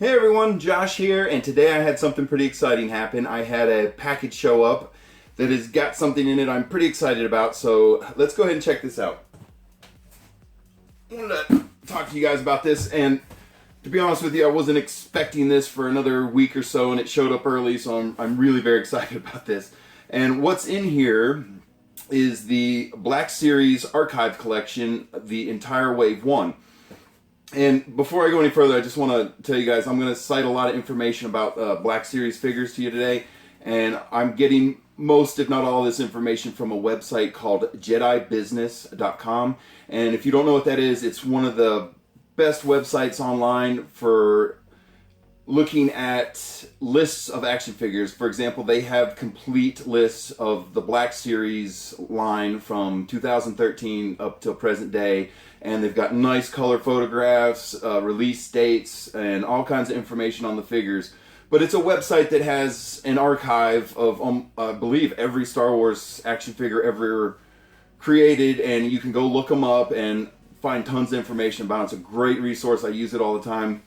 Hey everyone, Josh here, and today I had something pretty exciting happen. I had a package show up that has got something in it I'm pretty excited about, so let's go ahead and check this out. I wanted to talk to you guys about this, and to be honest with you, I wasn't expecting this for another week or so, and it showed up early, so I'm really very excited about this. And what's in here is the Black Series Archive Collection, the entire Wave 1. And before I go any further, I just want to tell you guys, I'm going to cite a lot of information about Black Series figures to you today. And I'm getting most, if not all, of this information from a website called JediBusiness.com. And if you don't know what that is, it's one of the best websites online for looking at lists of action figures. For example, they have complete lists of the Black Series line from 2013 up till present day. And they've got nice color photographs, release dates, and all kinds of information on the figures. But it's a website that has an archive of, I believe, every Star Wars action figure ever created, and you can go look them up and find tons of information about it. It's a great resource. I use it all the time.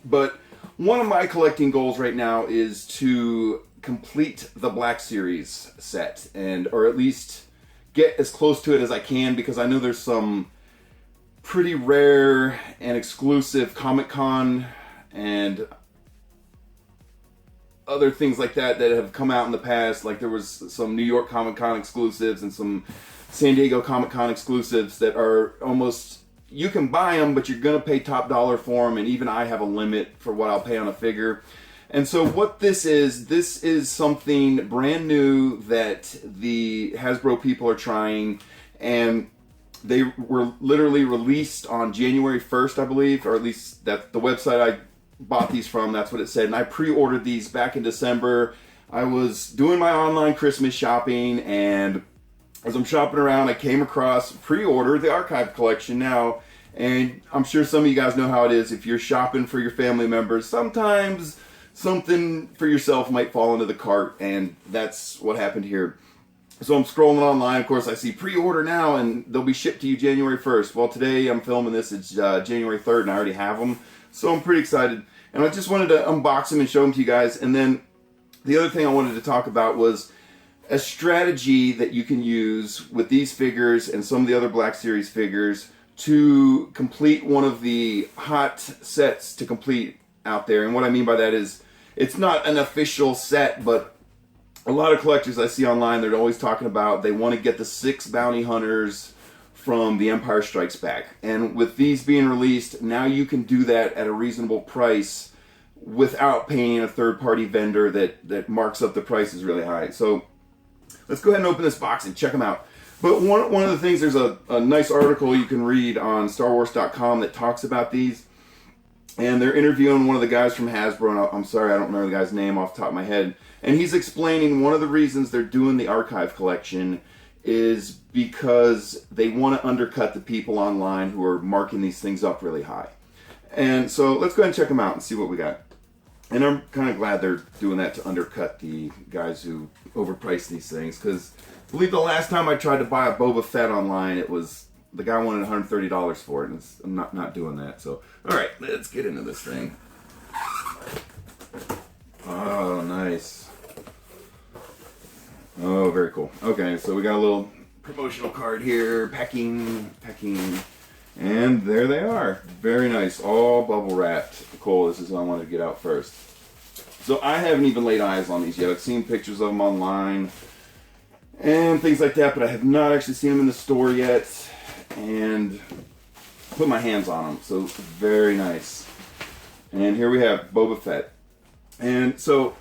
But one of my collecting goals right now is to complete the Black Series set, or at least get as close to it as I can, because I know there's some pretty rare and exclusive Comic-Con and other things like that have come out in the past. Like there was some New York Comic-Con exclusives and some San Diego Comic-Con exclusives that are almost, you can buy them, but you're going to pay top dollar for them, and even I have a limit for what I'll pay on a figure. And so what this is something brand new that the Hasbro people are trying, and they were literally released on January 1st, I believe, or at least that's the website I bought these from. That's what it said. And I pre-ordered these back in December. I was doing my online Christmas shopping, and as I'm shopping around, I came across pre-order the archive collection now. And I'm sure some of you guys know how it is. If you're shopping for your family members, sometimes something for yourself might fall into the cart, and that's what happened here. So I'm scrolling online, of course, I see pre-order now, and they'll be shipped to you January 1st. Well, today I'm filming this, it's January 3rd, and I already have them. So I'm pretty excited. And I just wanted to unbox them and show them to you guys. And then the other thing I wanted to talk about was a strategy that you can use with these figures and some of the other Black Series figures to complete one of the hot sets to complete out there. And what I mean by that is, it's not an official set, but a lot of collectors I see online, they're always talking about they want to get the 6 bounty hunters from The Empire Strikes Back. And with these being released, now you can do that at a reasonable price without paying a third-party vendor that marks up the prices really high. So let's go ahead and open this box and check them out. But one of the things, there's a nice article you can read on StarWars.com that talks about these. And they're interviewing one of the guys from Hasbro, and I'm sorry, I don't remember the guy's name off the top of my head. And he's explaining one of the reasons they're doing the archive collection is because they want to undercut the people online who are marking these things up really high. And so let's go ahead and check them out and see what we got. And I'm kind of glad they're doing that to undercut the guys who overprice these things, because I believe the last time I tried to buy a Boba Fett online, it was the guy wanted $130 for it, and I'm not doing that. So, all right, let's get into this thing. Oh, nice. Oh, very cool. Okay, so we got a little promotional card here, packing, and there they are. Very nice, all bubble wrapped. Cool, this is what I wanted to get out first. So I haven't even laid eyes on these yet. I've seen pictures of them online and things like that, but I have not actually seen them in the store yet and put my hands on them. So very nice. And here we have Boba Fett. And so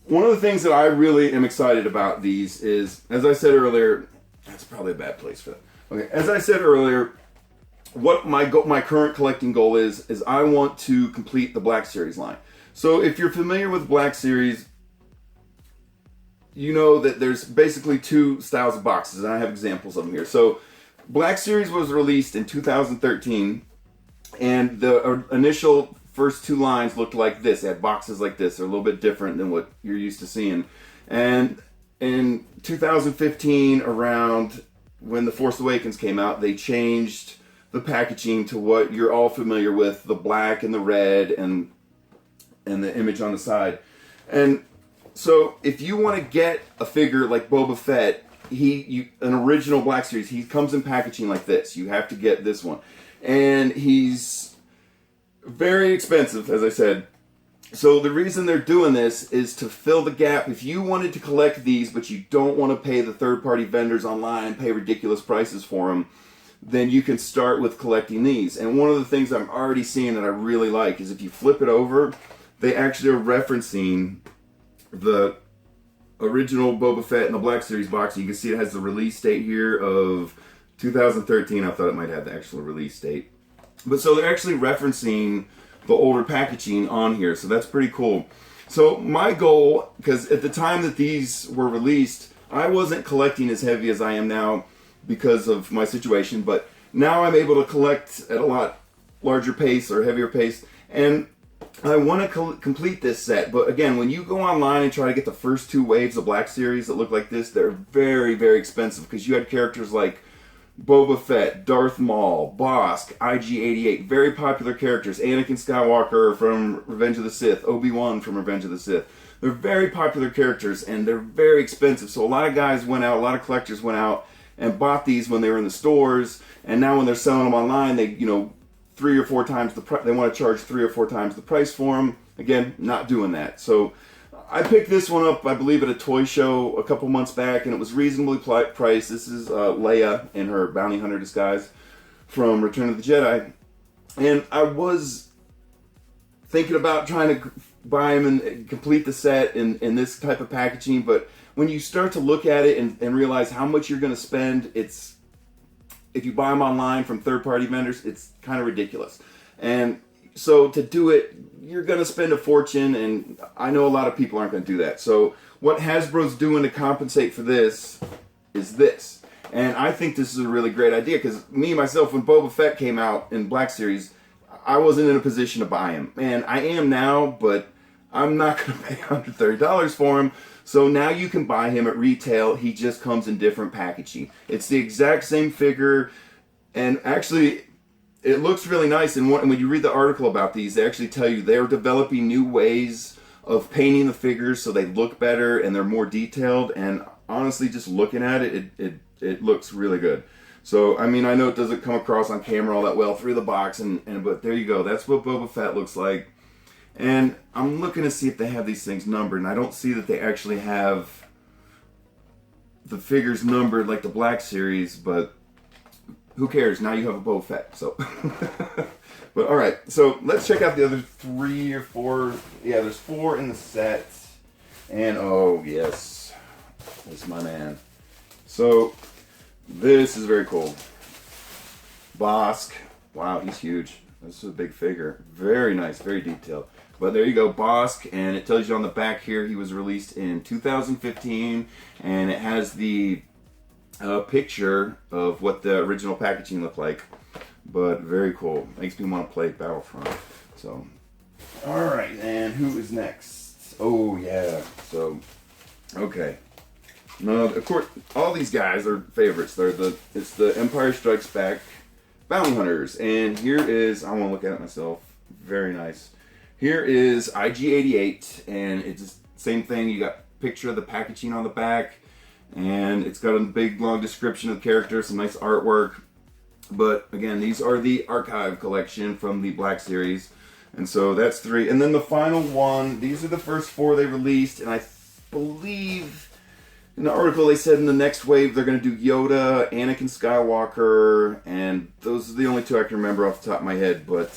one of the things that I really am excited about these is, as I said earlier, that's probably a bad place for that. Okay, as I said earlier, what my current collecting goal is I want to complete the Black Series line. So if you're familiar with Black Series, you know that there's basically two styles of boxes, and I have examples of them here. So Black Series was released in 2013, and the initial first two lines looked like this. They had boxes like this. They're a little bit different than what you're used to seeing. And in 2015, around when The Force Awakens came out, they changed the packaging to what you're all familiar with, the black and the red and and the image on the side. And so if you want to get a figure like Boba Fett, an original Black Series, he comes in packaging like this. You have to get this one. And he's very expensive, as I said. So the reason they're doing this is to fill the gap. If you wanted to collect these, but you don't want to pay the third-party vendors online and pay ridiculous prices for them, then you can start with collecting these. And one of the things I'm already seeing that I really like is if you flip it over, they actually are referencing the original Boba Fett in the Black Series box. You can see it has the release date here of 2013. I thought it might have the actual release date. But so they're actually referencing the older packaging on here, so that's pretty cool. So my goal, because at the time that these were released, I wasn't collecting as heavy as I am now because of my situation, but now I'm able to collect at a lot larger pace or heavier pace, and I want to complete this set. But again, when you go online and try to get the first two waves of Black Series that look like this, they're very, very expensive, because you had characters like Boba Fett, Darth Maul, Bossk, IG-88, very popular characters. Anakin Skywalker from Revenge of the Sith, Obi-Wan from Revenge of the Sith. They're very popular characters, and they're very expensive. So a lot of guys went out, a lot of collectors went out and bought these when they were in the stores, and now when they're selling them online, they, 3 or 4 times the price. They want to charge 3 or 4 times the price for them. Again, not doing that. So I picked this one up, I believe, at a toy show a couple months back, and it was reasonably priced. This is Leia in her bounty hunter disguise from Return of the Jedi. And I was thinking about trying to buy him and complete the set in this type of packaging, but when you start to look at it and realize how much you're going to spend, if you buy them online from third-party vendors, it's kind of ridiculous. And so to do it, you're going to spend a fortune, and I know a lot of people aren't going to do that. So what Hasbro's doing to compensate for this is this. And I think this is a really great idea, because me, myself, when Boba Fett came out in Black Series, I wasn't in a position to buy him. And I am now, but I'm not going to pay $130 for him. So now you can buy him at retail. He just comes in different packaging. It's the exact same figure, and actually it looks really nice. And when you read the article about these, they actually tell you they're developing new ways of painting the figures so they look better and they're more detailed. And honestly, just looking at it, it looks really good. So, I mean, I know it doesn't come across on camera all that well through the box, but there you go. That's what Boba Fett looks like. And I'm looking to see if they have these things numbered, and I don't see that they actually have the figures numbered like the Black Series, but who cares? Now you have a Boba Fett, so. But alright, so let's check out the other 3 or 4. Yeah, there's 4 in the set. And oh, yes. This is my man. So, this is very cool. Bossk. Wow, he's huge. This is a big figure. Very nice, very detailed. But there you go, Bossk, and it tells you on the back here he was released in 2015, and it has the picture of what the original packaging looked like. But very cool. Makes me want to play Battlefront. So, all right, and who is next? Oh yeah. So, okay. Now, of course, all these guys are favorites. It's the Empire Strikes Back bounty hunters, and here is, I want to look at it myself. Very nice. Here is IG-88, and it's the same thing. You got a picture of the packaging on the back, and it's got a big long description of the character, some nice artwork. But again, these are the archive collection from the Black Series, and so that's 3. And then the final one, these are the first 4 they released, and I believe in the article they said in the next wave they're going to do Yoda, Anakin Skywalker, and those are the only 2 I can remember off the top of my head, but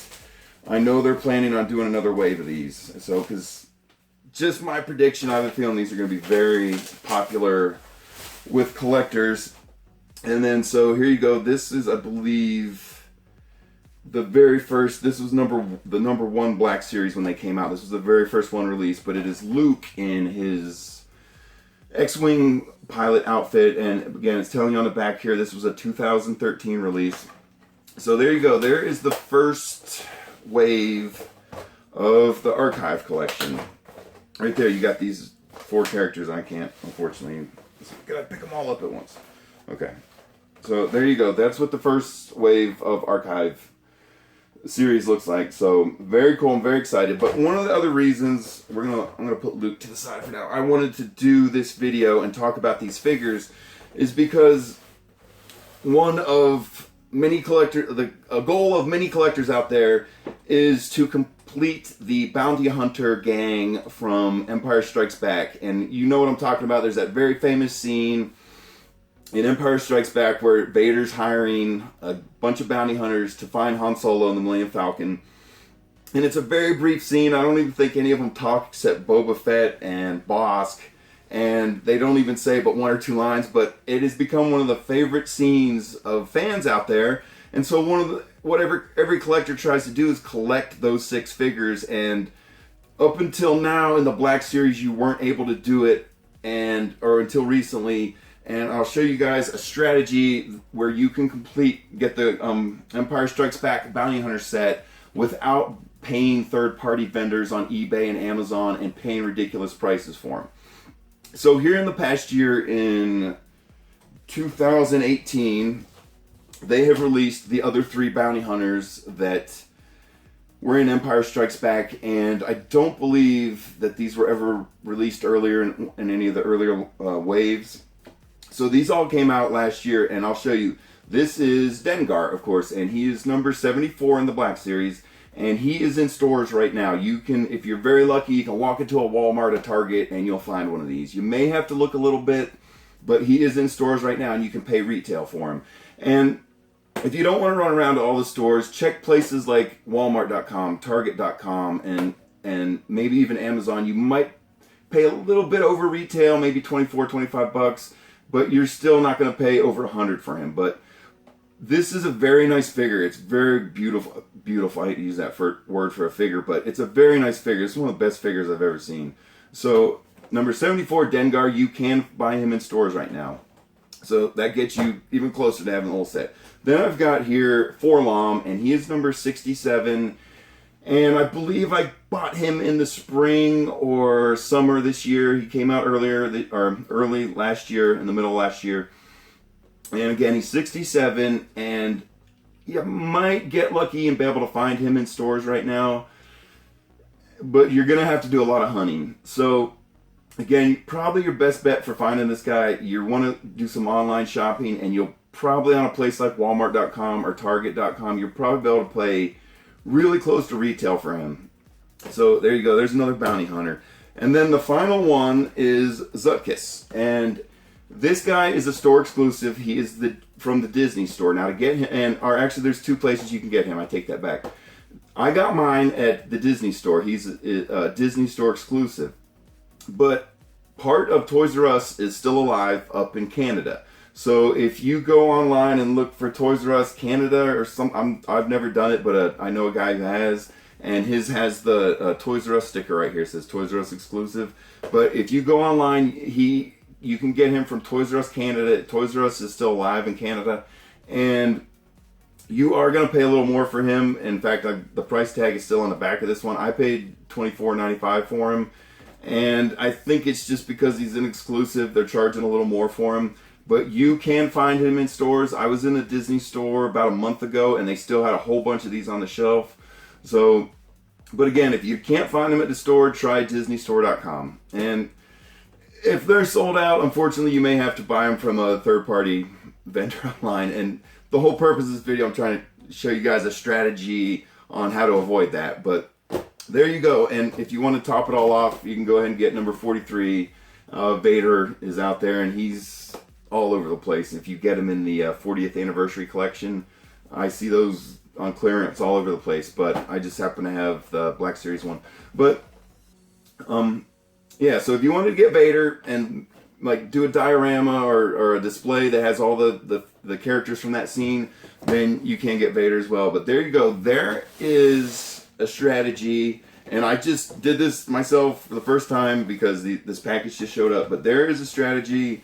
I know they're planning on doing another wave of these. So, because just my prediction, I have a feeling these are going to be very popular with collectors. And then, so here you go. This is, I believe, the very first, this was the number 1 Black Series when they came out. This was the very first one released, but it is Luke in his X-Wing pilot outfit, and again, it's telling you on the back here, this was a 2013 release. So there you go. There is the first wave of the archive collection. Right there, you got these 4 characters. I can't, unfortunately, gotta pick them all up at once. Okay. So there you go. That's what the first wave of archive series looks like. So very cool. I'm very excited. But one of the other reasons I'm gonna put Luke to the side for now. I wanted to do this video and talk about these figures is because one of a goal of many collectors out there is to complete the bounty hunter gang from Empire Strikes Back. And you know what I'm talking about. There's that very famous scene in Empire Strikes Back where Vader's hiring a bunch of bounty hunters to find Han Solo and the Millennium Falcon. And it's a very brief scene. I don't even think any of them talk except Boba Fett and Bossk. And they don't even say but one or two lines, but it has become one of the favorite scenes of fans out there. And so every collector tries to do is collect those 6 figures. And up until now in the Black Series, you weren't able to do it, or until recently. And I'll show you guys a strategy where you can get the Empire Strikes Back Bounty Hunter set without paying third-party vendors on eBay and Amazon and paying ridiculous prices for them. So here in the past year, in 2018, they have released the other 3 bounty hunters that were in Empire Strikes Back, and I don't believe that these were ever released earlier in any of the earlier waves. So these all came out last year, and I'll show you. This is Dengar, of course, and he is number 74 in the Black Series, and he is in stores right now. You can, if you're very lucky, you can walk into a Walmart, a Target, and you'll find one of these. You may have to look a little bit, but he is in stores right now, and you can pay retail for him. And if you don't want to run around to all the stores, check places like Walmart.com, Target.com, and maybe even Amazon. You might pay a little bit over retail, maybe $24, $25, but you're still not going to pay over $100 for him. But this is a very nice figure. It's very beautiful. Beautiful. I hate to use that word for a figure, but it's a very nice figure. It's one of the best figures I've ever seen. So number 74, Dengar, you can buy him in stores right now. So that gets you even closer to having the whole set. Then I've got here Forlom, and he is number 67. And I believe I bought him in the spring or summer this year. He came out early last year, in the middle of last year. And again, he's 67, and you might get lucky and be able to find him in stores right now. But you're going to have to do a lot of hunting. So again, probably your best bet for finding this guy, you want to do some online shopping, and you'll probably on a place like Walmart.com or Target.com, you'll probably be able to pay really close to retail for him. So there you go. There's another bounty hunter. And then the final one is Zutkis. And this guy is a store exclusive. He is from the Disney store. Now to get him, actually there's 2 places you can get him. I take that back. I got mine at the Disney store. He's a Disney store exclusive. But part of Toys R Us is still alive up in Canada. So if you go online and look for Toys R Us Canada or I've never done it, but I know a guy who has, and his has the Toys R Us sticker right here. It says Toys R Us exclusive. But if you go online, you can get him from Toys R Us Canada. Toys R Us is still alive in Canada, and you are going to pay a little more for him. In fact, the price tag is still on the back of this one. I paid $24.95 for him, and I think it's just because he's an exclusive. They're charging a little more for him. But you can find him in stores. I was in a Disney store about a month ago, and they still had a whole bunch of these on the shelf. So, but again, if you can't find them at the store, try DisneyStore.com. And if they're sold out, unfortunately, you may have to buy them from a third-party vendor online. And the whole purpose of this video, I'm trying to show you guys a strategy on how to avoid that. But there you go. And if you want to top it all off, you can go ahead and get number 43. Vader is out there, and he's all over the place. If you get them in the 40th anniversary collection, I see those on clearance all over the place, but I just happen to have the Black Series one. But yeah, so if you wanted to get Vader and like do a diorama or a display that has all the characters from that scene, then you can get Vader as well. But there you go. There is a strategy, and I just did this myself for the first time because this package just showed up. But there is a strategy.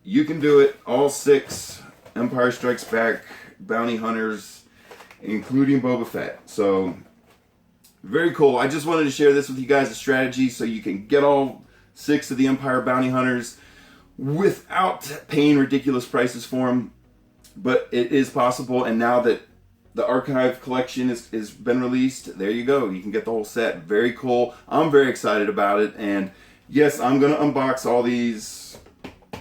You can do it. All 6 Empire Strikes Back bounty hunters, including Boba Fett. So, very cool. I just wanted to share this with you guys, a strategy so you can get all 6 of the Empire bounty hunters without paying ridiculous prices for them. But it is possible, and now that the archive collection is been released. There you go. You can get the whole set. Very cool. I'm very excited about it. And yes, I'm going to unbox all these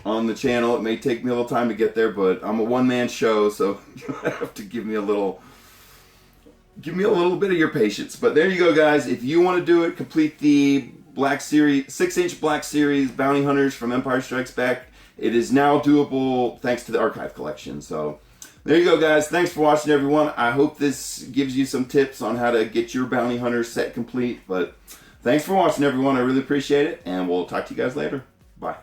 on the channel. It may take me a little time to get there, but I'm a one-man show, so you have to give me a little bit of your patience. But there you go, guys. If you want to do it, complete the Black Series, 6-inch Black Series Bounty Hunters from Empire Strikes Back. It is now doable thanks to the archive collection. So there you go, guys. Thanks for watching, everyone. I hope this gives you some tips on how to get your Bounty Hunter set complete. But thanks for watching, everyone. I really appreciate it, and we'll talk to you guys later. Bye.